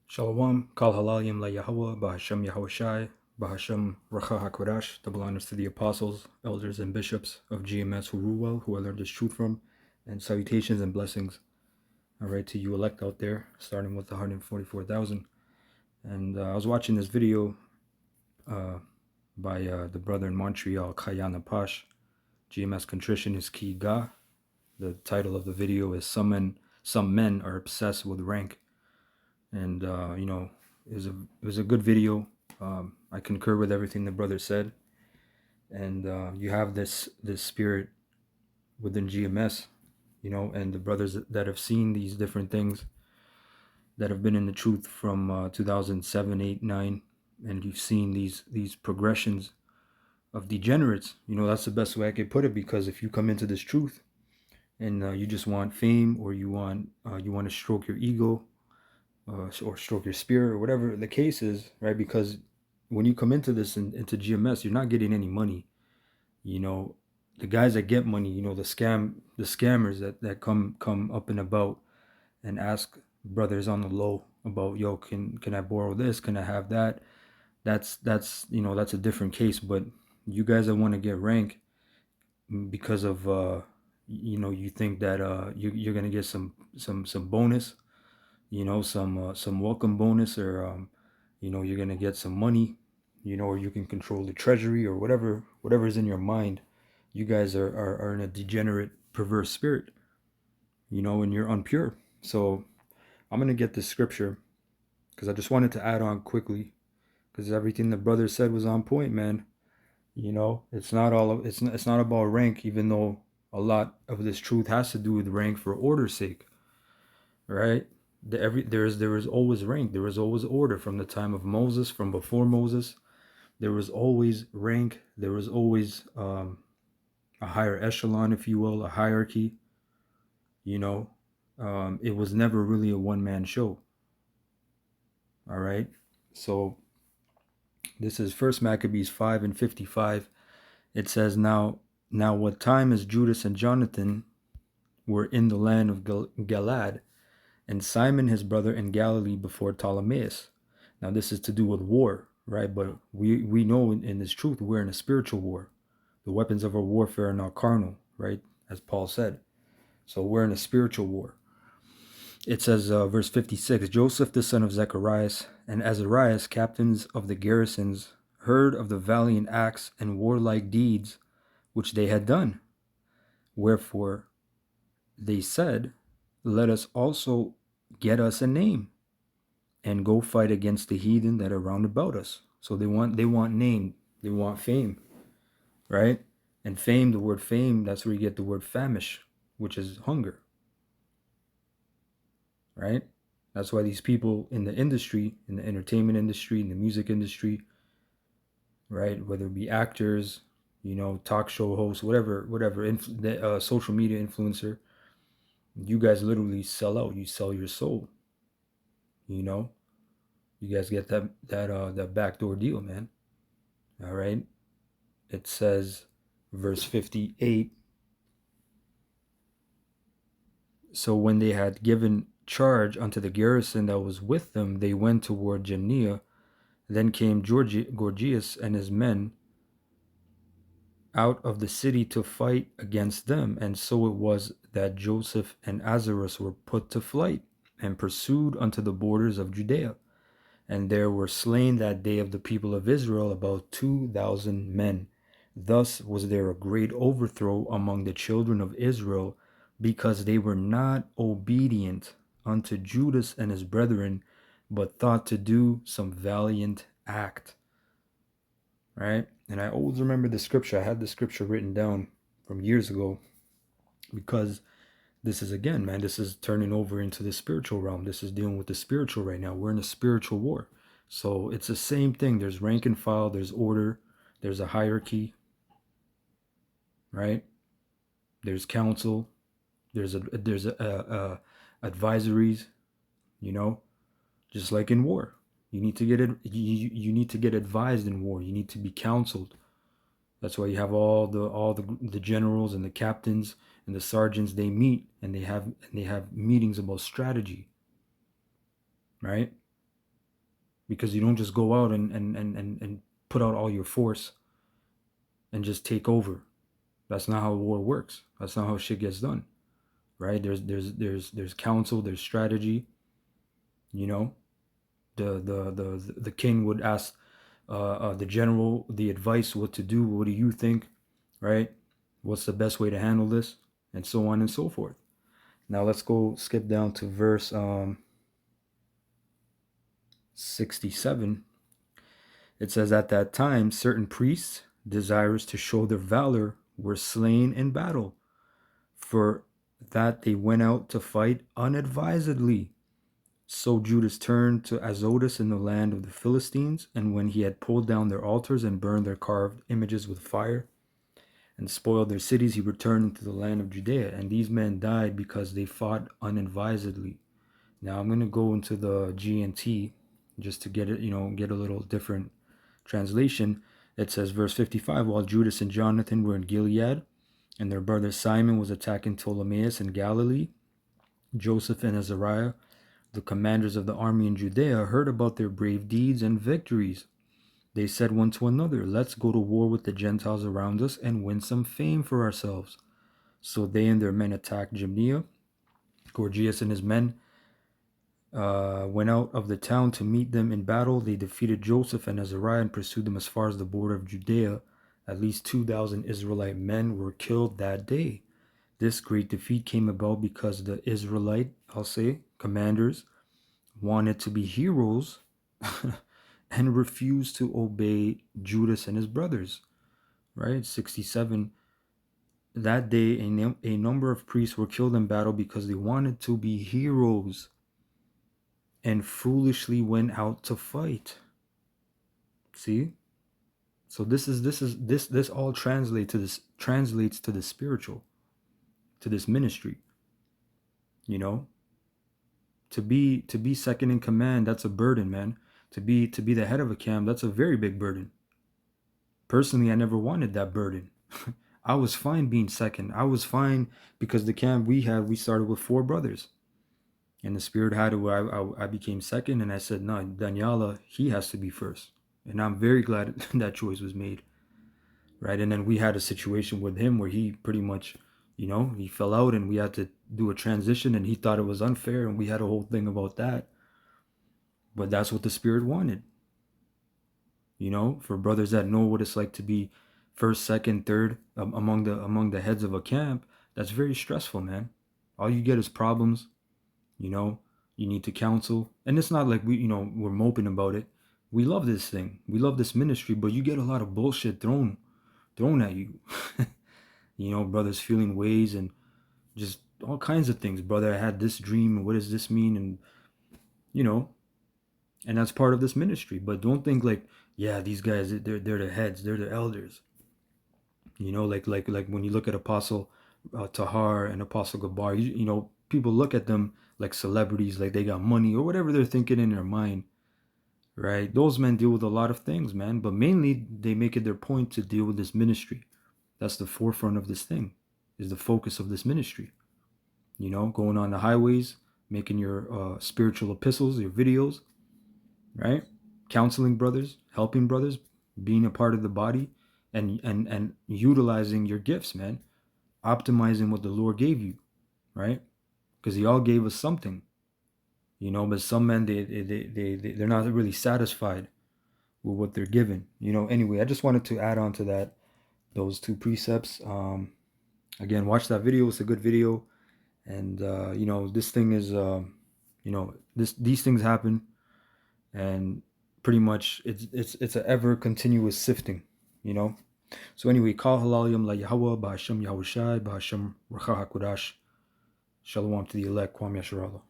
Shalom, Kal Halalim La Yahweh, Bahashem Yahushai, Bahashem Racha HaKodash, double honors to the apostles, elders, and bishops of GMS who rule well, who I learned this truth from, and salutations and blessings, all right, to you elect out there, starting with the 144,000. And I was watching this video by the brother in Montreal, Kayana Pash, GMS Contrition is Key Ga. The title of the video is Some Men Are Obsessed with Rank. And it was a good video. I concur with everything the brother said, and you have this spirit within GMS, and the brothers that have seen these different things, that have been in the truth from 2007, 8, 9, and you've seen these progressions of degenerates. That's the best way I could put it, because if you come into this truth and you just want fame, or you want to stroke your ego, or stroke your spirit, or whatever the case is, right? Because when you come into this into GMS, you're not getting any money. The guys that get money, the scammers that come up and about and ask brothers on the low about, yo, can I borrow this? Can I have that? That's a different case. But you guys that want to get rank because of you think that you're gonna get some bonus, some welcome bonus, or you're gonna get some money, or you can control the treasury, or whatever is in your mind. You guys are in a degenerate, perverse spirit, and you're unpure. So I'm gonna get this scripture because I just wanted to add on quickly, because everything the brother said was on point, man. It's not about rank, even though a lot of this truth has to do with rank for order's sake, right? There is always rank, there is always order from the time of Moses, from before Moses. There was always rank, there was always a higher echelon, if you will, a hierarchy. It was never really a one-man show. All right, so this is First Maccabees 5:55. It says, now what time as Judas and Jonathan were in the land of Galaad, and Simon his brother in Galilee before Ptolemais. Now this is to do with war, right? But we know in this truth we're in a spiritual war. The weapons of our warfare are not carnal, right? As Paul said. So we're in a spiritual war. It says, verse 56, Joseph the son of Zacharias and Azarias, captains of the garrisons, heard of the valiant acts and warlike deeds which they had done. Wherefore they said, let us also get us a name and go fight against the heathen that are round about us. So they want name, they want fame, right? And fame, the word fame, that's where you get the word famish, which is hunger, right? That's why these people in the industry, in the entertainment industry, in the music industry, right, whether it be actors, talk show hosts, whatever, social media influencer, you guys literally sell out. You sell your soul. You guys get that backdoor deal, man. All right. It says, verse 58. So when they had given charge unto the garrison that was with them, they went toward Genea. Then came Gorgias and his men out of the city to fight against them. And so it was that Joseph and Azarias were put to flight and pursued unto the borders of Judea. And there were slain that day of the people of Israel about 2,000 men. Thus was there a great overthrow among the children of Israel, because they were not obedient unto Judas and his brethren, but thought to do some valiant act. Right? And I always remember the scripture. I had the scripture written down from years ago, because this is, again, man, this is turning over into the spiritual realm. This is dealing with the spiritual right now. We're in a spiritual war. So it's the same thing. There's rank and file, there's order, there's a hierarchy, right? There's counsel, there's advisories, just like in war. You need to get it. You need to get advised in war. You need to be counseled. That's why you have all the generals and the captains and the sergeants. They meet and they have meetings about strategy, right? because you don't just go out and put out all your force and just take over. That's not how war works. That's not how shit gets done, right? There's counsel, there's strategy. You know, the king would ask the general the advice what to do. What do you think, right? What's the best way to handle this, and so on and so forth. Now let's go skip down to verse 67. It says, at that time, certain priests, desirous to show their valor, were slain in battle, for that they went out to fight unadvisedly. So Judas turned to Azotus in the land of the Philistines, and when he had pulled down their altars and burned their carved images with fire, and spoiled their cities, he returned into the land of Judea. And these men died because they fought unadvisedly. Now I'm going to go into the GNT just to get it, get a little different translation. It says, verse 55, while Judas and Jonathan were in Gilead, and their brother Simon was attacking Ptolemais in Galilee, Joseph and Azariah, the commanders of the army in Judea, heard about their brave deeds and victories. They said one to another, let's go to war with the Gentiles around us and win some fame for ourselves. So they and their men attacked Gymnea. Gorgias and his men went out of the town to meet them in battle. They defeated Joseph and Azariah and pursued them as far as the border of Judea. At least 2,000 Israelite men were killed that day. This great defeat came about because the Israelite, commanders wanted to be heroes and refused to obey Judas and his brothers, right? 67. That day, a number of priests were killed in battle because they wanted to be heroes and foolishly went out to fight. See? So this all translates to the spiritual, to this ministry. To be second in command, that's a burden, man. To be the head of a camp, that's a very big burden. Personally, I never wanted that burden. I was fine being second. I was fine because the camp we started with 4 brothers. And the Spirit had it where I became second, and I said, no, Daniela, he has to be first. And I'm very glad that choice was made, right? And then we had a situation with him where he pretty much, he fell out, and we had to do a transition, and he thought it was unfair, and we had a whole thing about that. But that's what the Spirit wanted, for brothers that know what it's like to be first, second, third among the heads of a camp. That's very stressful, man. All you get is problems. You need to counsel, and it's not like we're moping about it. We love this thing, we love this ministry, but you get a lot of bullshit thrown at you. Brothers feeling ways and just all kinds of things. Brother, I had this dream, what does this mean? And and that's part of this ministry. But don't think like, yeah, these guys, they're the heads, they're the elders. Like when you look at Apostle Tahar and Apostle Gabar, people look at them like celebrities, like they got money or whatever they're thinking in their mind, right? Those men deal with a lot of things, man, but mainly they make it their point to deal with this ministry. That's the forefront of this thing, is the focus of this ministry. Going on the highways, making your spiritual epistles, your videos, right? Counseling brothers, helping brothers, being a part of the body, and utilizing your gifts, man. Optimizing what the Lord gave you, right? Because he all gave us something, but some men, they're not really satisfied with what they're given. Anyway, I just wanted to add on to those 2 precepts. Again, watch that video. It's a good video. And this thing is these things happen, and pretty much it's an ever continuous sifting. So anyway, Kal Halal Yom La Yahweh, Ba'Hashem Yahushai, Ba'Hashem Racha HaKodash. Shalom to the elect, Kwam Yasharallah.